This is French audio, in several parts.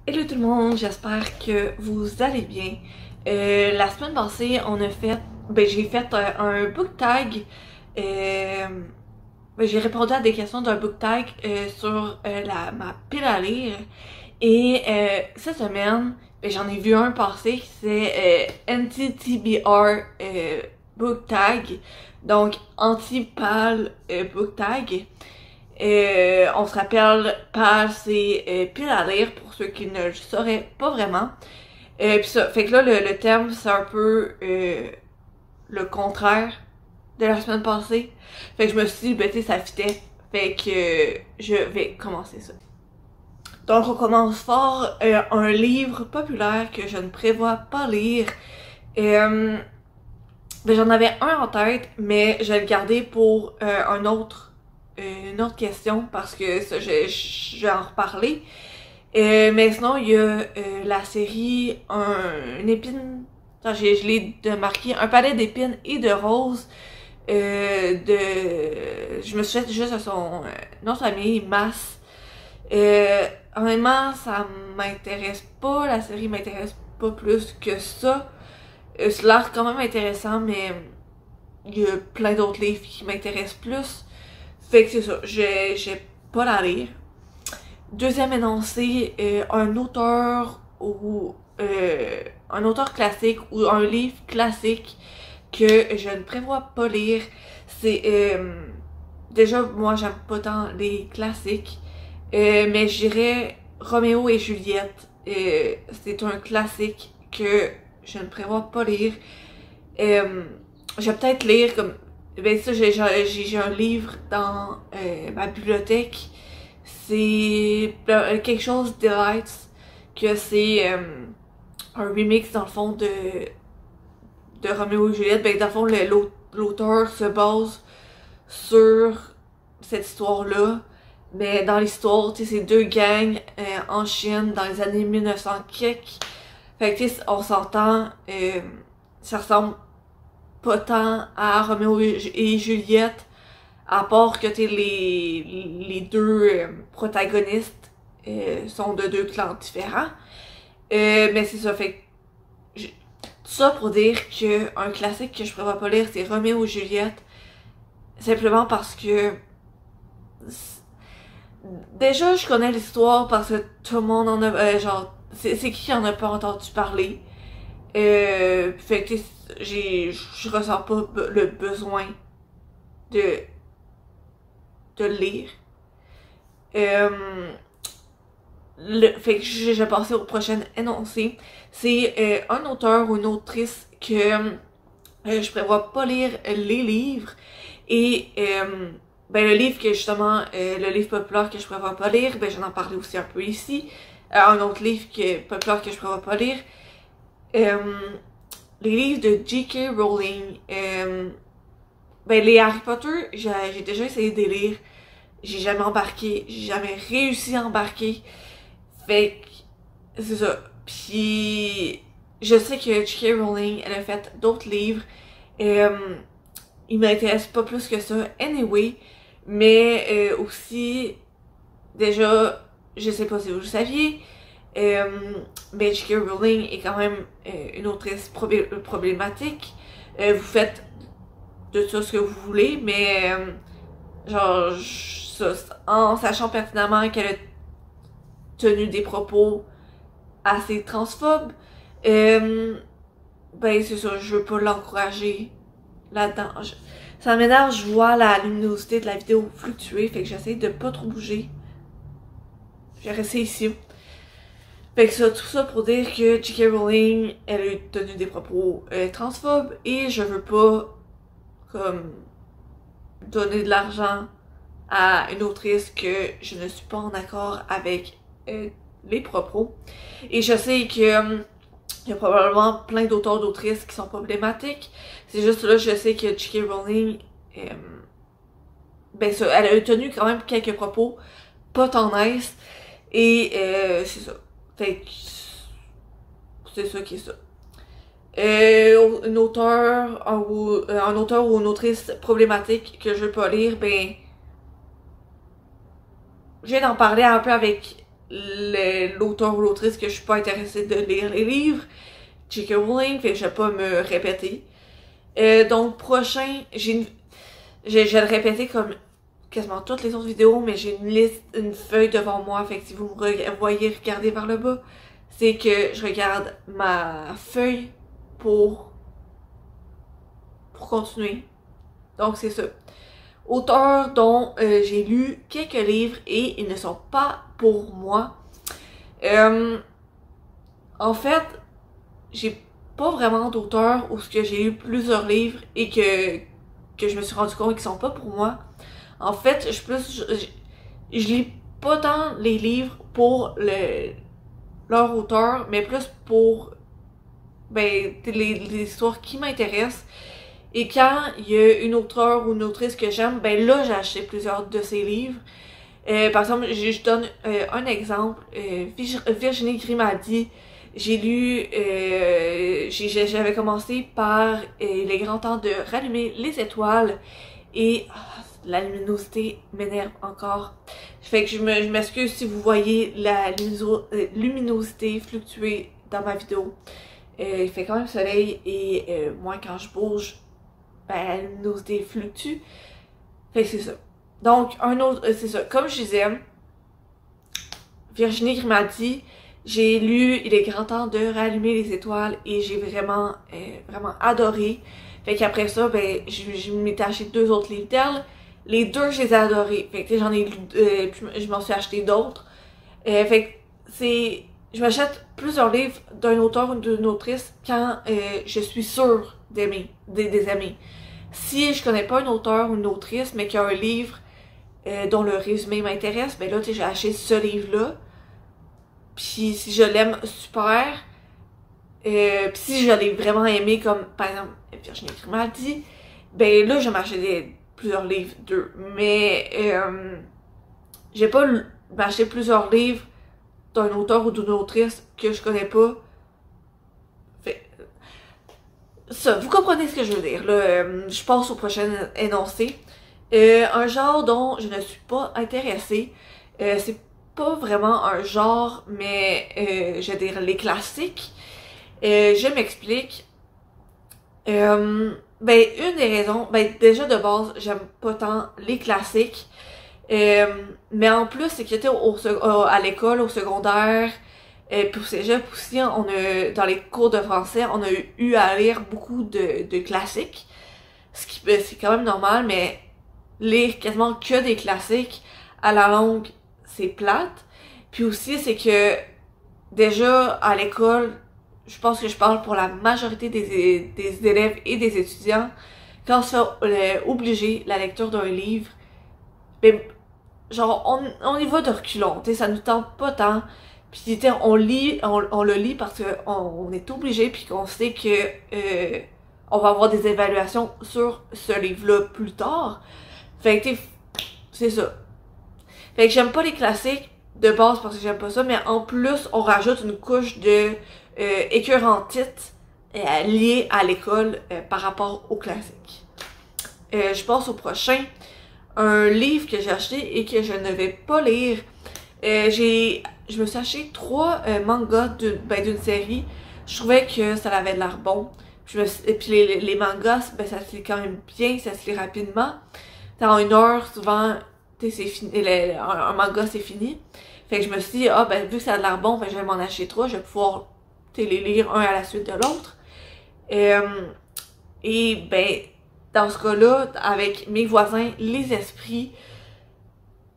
Hello tout le monde, j'espère que vous allez bien. La semaine passée, j'ai fait un book tag. J'ai répondu à des questions d'un book tag sur ma pile à lire. Et cette semaine, j'en ai vu un passer, c'est NTTBR book tag, donc anti-pal book tag. On se rappelle, page c'est pile à lire pour ceux qui ne le sauraient pas vraiment. Puis ça, fait que là le terme c'est un peu le contraire de la semaine passée. Fait que je me suis dit, ben tu sais, ça fitait. Fait que je vais commencer ça. Donc on commence fort, un livre populaire que je ne prévois pas lire. Ben j'en avais un en tête, mais je vais le garder pour une autre question parce que ça, je vais en reparler. Mais sinon, il y a la série une épine. Attends, je l'ai marqué. Un palais d'épines et de roses. Je me suis fait juste à son nom de famille, Mass. Honnêtement, ça m'intéresse pas. La série m'intéresse pas plus que ça. C'est l'air quand même intéressant, mais il y a plein d'autres livres qui m'intéressent plus. Fait que c'est ça, j'ai pas la lire. Deuxième énoncé, un auteur ou un auteur classique ou un livre classique que je ne prévois pas lire. C'est déjà moi j'aime pas tant les classiques, mais je dirais Roméo et Juliette. C'est un classique que je ne prévois pas lire. Je vais peut-être lire comme ben ça, j'ai un livre dans ma bibliothèque. C'est quelque chose Delights, que c'est un remix dans le fond de Roméo et Juliette. Ben dans le fond l'auteur se base sur cette histoire-là. Mais dans l'histoire, tu sais, c'est deux gangs en Chine dans les années 1900 quelques. Fait que tu sais, on s'entend, ça ressemble pas tant à Roméo et Juliette, à part que t'es les deux protagonistes sont de deux clans différents. Mais c'est ça, fait que tout ça pour dire que un classique que je prévois pas lire, c'est Roméo et Juliette, simplement parce que déjà je connais l'histoire parce que tout le monde en a genre c'est qui en a pas entendu parler. Fait que je ressens pas le besoin de le lire. Fait que je vais passer au prochain énoncé. C'est un auteur ou une autrice que je prévois pas lire les livres. Et ben le livre que justement, le livre populaire que je prévois pas lire, ben j'en ai parlé aussi un peu ici. Un autre livre populaire que je prévois pas lire. Les livres de J.K. Rowling, ben les Harry Potter, j'ai déjà essayé de les lire, j'ai jamais embarqué, j'ai jamais réussi à embarquer, fait que c'est ça. Puis je sais que J.K. Rowling, elle a fait d'autres livres, ils m'intéressent pas plus que ça, anyway, mais aussi, déjà, je sais pas si vous le saviez, mais J.K. Rowling est quand même une autrice problématique. Vous faites de ça ce que vous voulez, mais genre, en sachant pertinemment qu'elle a tenu des propos assez transphobes, ben c'est ça, je veux pas l'encourager là-dedans. Ça m'énerve, je vois la luminosité de la vidéo fluctuer, fait que j'essaie de pas trop bouger. Je vais rester ici. Fait que ça, tout ça pour dire que J.K. Rowling, elle a tenu des propos transphobes et je veux pas comme donner de l'argent à une autrice que je ne suis pas en accord avec les propos. Et je sais que il y a probablement plein d'auteurs d'autrices qui sont problématiques. C'est juste là, je sais que J.K. Rowling, ben ça, elle a tenu quand même quelques propos pas tant nice. Et c'est ça. Fait que c'est ça qui est ça. Un auteur ou une autrice problématique que je veux pas lire, ben je viens d'en parler un peu avec l'auteur ou l'autrice que je suis pas intéressée de lire les livres. J.K. Rowling, fait que je vais pas me répéter. Donc prochain, je vais le répéter comme quasiment toutes les autres vidéos, mais j'ai une liste, une feuille devant moi, fait que si vous me voyez regarder vers le bas, c'est que je regarde ma feuille pour continuer. Donc c'est ça. Auteurs dont j'ai lu quelques livres et ils ne sont pas pour moi. En fait, j'ai pas vraiment d'auteurs où j'ai lu plusieurs livres et que je me suis rendu compte qu'ils sont pas pour moi. En fait, je lis pas tant les livres pour leur auteur, mais plus pour les histoires qui m'intéressent. Et quand il y a une auteure ou une autrice que j'aime, ben là j'ai acheté plusieurs de ses livres. Par exemple, je donne un exemple. Virginie Grimaldi, j'ai lu, j'avais commencé par Il est grand temps de rallumer les étoiles et la luminosité m'énerve encore. Fait que je m'excuse si vous voyez la luminosité fluctuer dans ma vidéo. Il fait quand même soleil et moi quand je bouge, ben, la luminosité fluctue. Fait que c'est ça. Donc, un autre, c'est ça. Comme je disais, Virginie Grimaldi, j'ai lu Il est grand temps de rallumer les étoiles et j'ai vraiment adoré. Fait qu'après ça, ben, je m'étais acheté 2 autres livres d'elle. Les 2, je les ai adorés. Fait que j'en ai lu, je m'en suis acheté d'autres. Fait que je m'achète plusieurs livres d'un auteur ou d'une autrice quand je suis sûre d'aimer, des aimer. Si je connais pas un auteur ou une autrice, mais qu'il y a un livre dont le résumé m'intéresse, ben là, tu sais, j'ai acheté ce livre-là. Puis si je l'aime, super. Puis si je l'ai vraiment aimé, comme par exemple Virginie Grimaldi, ben là, je vais m'acheter plusieurs livres d'eux. Mais j'ai pas m'acheter plusieurs livres d'un auteur ou d'une autrice que je connais pas. Fait, ça, vous comprenez ce que je veux dire. Là, je passe au prochain énoncé. Un genre dont je ne suis pas intéressée, c'est pas vraiment un genre, mais je veux dire les classiques. Je m'explique. Ben, une des raisons, ben déjà de base, j'aime pas tant les classiques. Mais en plus, c'est que j'étais à l'école, au secondaire, puis au cégep aussi, on a, dans les cours de français, on a eu à lire beaucoup de classiques. Ce qui, c'est quand même normal, mais lire quasiment que des classiques à la longue, c'est plate. Puis aussi, c'est que déjà à l'école, je pense que je parle pour la majorité des élèves et des étudiants, quand on se fait obliger la lecture d'un livre, ben, genre, on y va de reculons, tu sais, ça nous tente pas tant. Puis, on le lit parce qu'on est obligé, puis qu'on sait que on va avoir des évaluations sur ce livre-là plus tard. Fait que, c'est ça. Fait que j'aime pas les classiques de base parce que j'aime pas ça, mais en plus, on rajoute une couche de écœurantite liée à l'école par rapport aux classiques. Je passe au prochain. Un livre que j'ai acheté et que je ne vais pas lire. Je me suis acheté 3 mangas d'une série. Je trouvais que ça avait de l'air bon. Et puis les mangas, ben ça se lit quand même bien, ça se lit rapidement. Dans 1 heure, souvent, c'est fini, un manga c'est fini. Fait que je me suis dit, ah ben vu que ça a de l'air bon, ben, je vais m'en acheter 3, je vais pouvoir les lire un à la suite de l'autre. Et ben, dans ce cas-là, avec mes voisins, les esprits,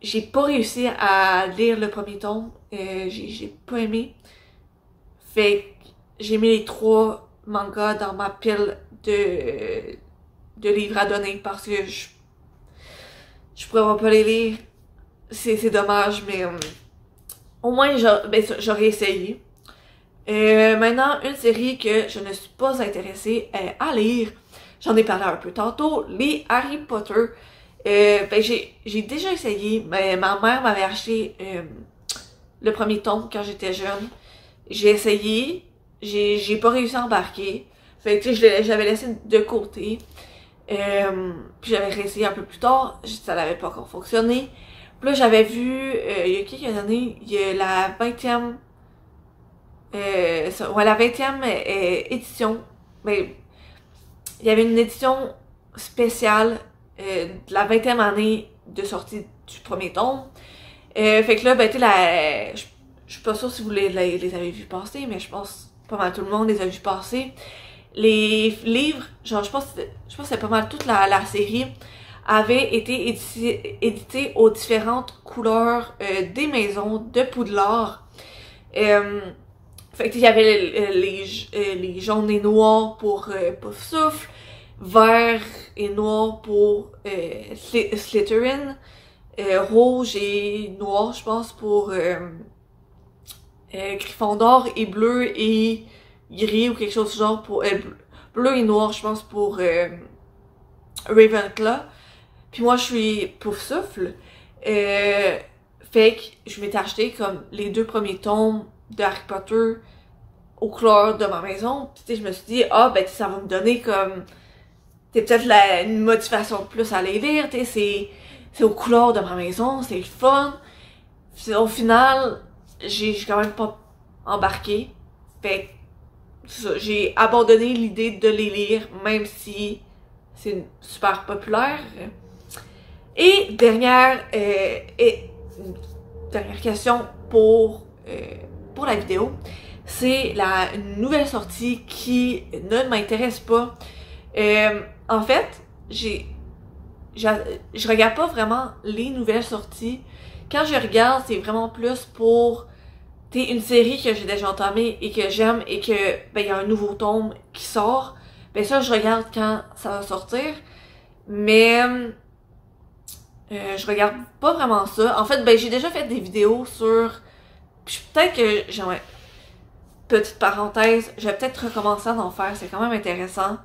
j'ai pas réussi à lire le premier tome. J'ai pas aimé. Fait que j'ai mis les 3 mangas dans ma pile de livres à donner parce que je pourrais pas les lire. C'est dommage, mais au moins j'aurais essayé. Maintenant, une série que je ne suis pas intéressée à lire. J'en ai parlé un peu tantôt, les Harry Potter. Ben j'ai déjà essayé, mais ma mère m'avait acheté le premier tome quand j'étais jeune. J'ai essayé, j'ai pas réussi à embarquer. Fait que tu sais, j'avais laissé de côté. Puis j'avais réessayé un peu plus tard, ça n'avait pas encore fonctionné. Puis là, j'avais vu, il y a quelques années, il y a la 20e, la 20e édition. Mais il y avait une édition spéciale de la 20e année de sortie du premier tome. Fait que là, ben, tu sais, je suis pas sûre si vous les avez vus passer, mais je pense pas mal tout le monde les a vus passer. Les livres, genre, je pense que c'est pas mal toute la série, avait été édité aux différentes couleurs des maisons de Poudlard. Fait que il y avait les jaunes et noirs pour Poufsouffle, vert et noir pour Slytherin, rouge et noir, je pense, pour Gryffondor, et bleu et gris ou quelque chose du genre pour bleu et noir, je pense, pour Ravenclaw. Puis moi, je suis Poufsouffle. Fait que je m'étais acheté comme les 2 premiers tomes de Harry Potter aux couleurs de ma maison. Puis tu sais, je me suis dit, ah, ben ça va me donner comme... peut-être une motivation de plus à les lire, tu sais, c'est aux couleurs de ma maison, c'est le fun. Puis, au final, j'ai quand même pas embarqué. Fait que j'ai abandonné l'idée de les lire, même si c'est super populaire. Et dernière question pour la vidéo, c'est une nouvelle sortie qui ne m'intéresse pas. En fait, je regarde pas vraiment les nouvelles sorties. Quand je regarde, c'est vraiment plus pour une série que j'ai déjà entamée et que j'aime et que ben il y a un nouveau tome qui sort. Ben ça, je regarde quand ça va sortir. Mais je regarde pas vraiment ça. En fait, ben j'ai déjà fait des vidéos sur... Peut-être que j'aimerais... Petite parenthèse, je vais peut-être recommencer à en faire, c'est quand même intéressant.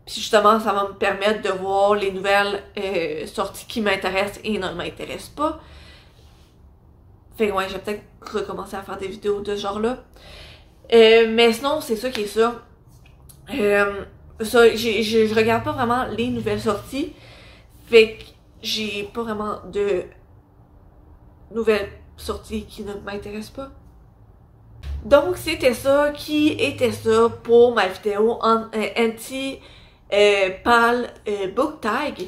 Puis justement, ça va me permettre de voir les nouvelles sorties qui m'intéressent et ne m'intéressent pas. Fait que ouais, je vais peut-être recommencer à faire des vidéos de ce genre-là. Mais sinon, c'est ça qui est ça. Je regarde pas vraiment les nouvelles sorties. Fait que j'ai pas vraiment de nouvelles sorties qui ne m'intéressent pas. Donc c'était ça qui était ça pour ma vidéo en anti-pal book tag.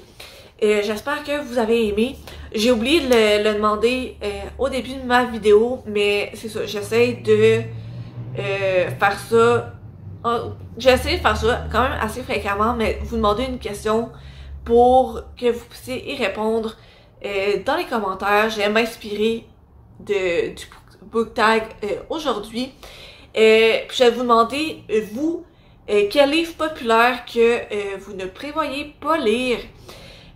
J'espère que vous avez aimé. J'ai oublié de le demander au début de ma vidéo, mais c'est ça, j'essaie de faire ça. J'essaie de faire ça quand même assez fréquemment, mais vous demandez une question pour que vous puissiez y répondre dans les commentaires. Je vais m'inspirer du book tag aujourd'hui. Puis je vais vous demander, vous, quel livre populaire que vous ne prévoyez pas lire.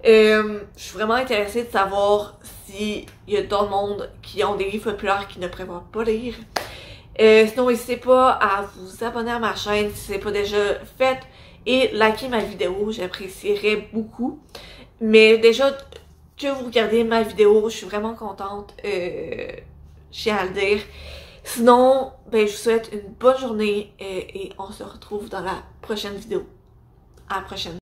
Je suis vraiment intéressée de savoir s'il y a d'autres monde qui ont des livres populaires qui ne prévoient pas lire. Sinon, n'hésitez pas à vous abonner à ma chaîne si ce n'est pas déjà fait et liker ma vidéo, j'apprécierais beaucoup. Mais déjà, que vous regardez ma vidéo, je suis vraiment contente, je tiens à le dire. Sinon, ben, je vous souhaite une bonne journée et on se retrouve dans la prochaine vidéo. À la prochaine.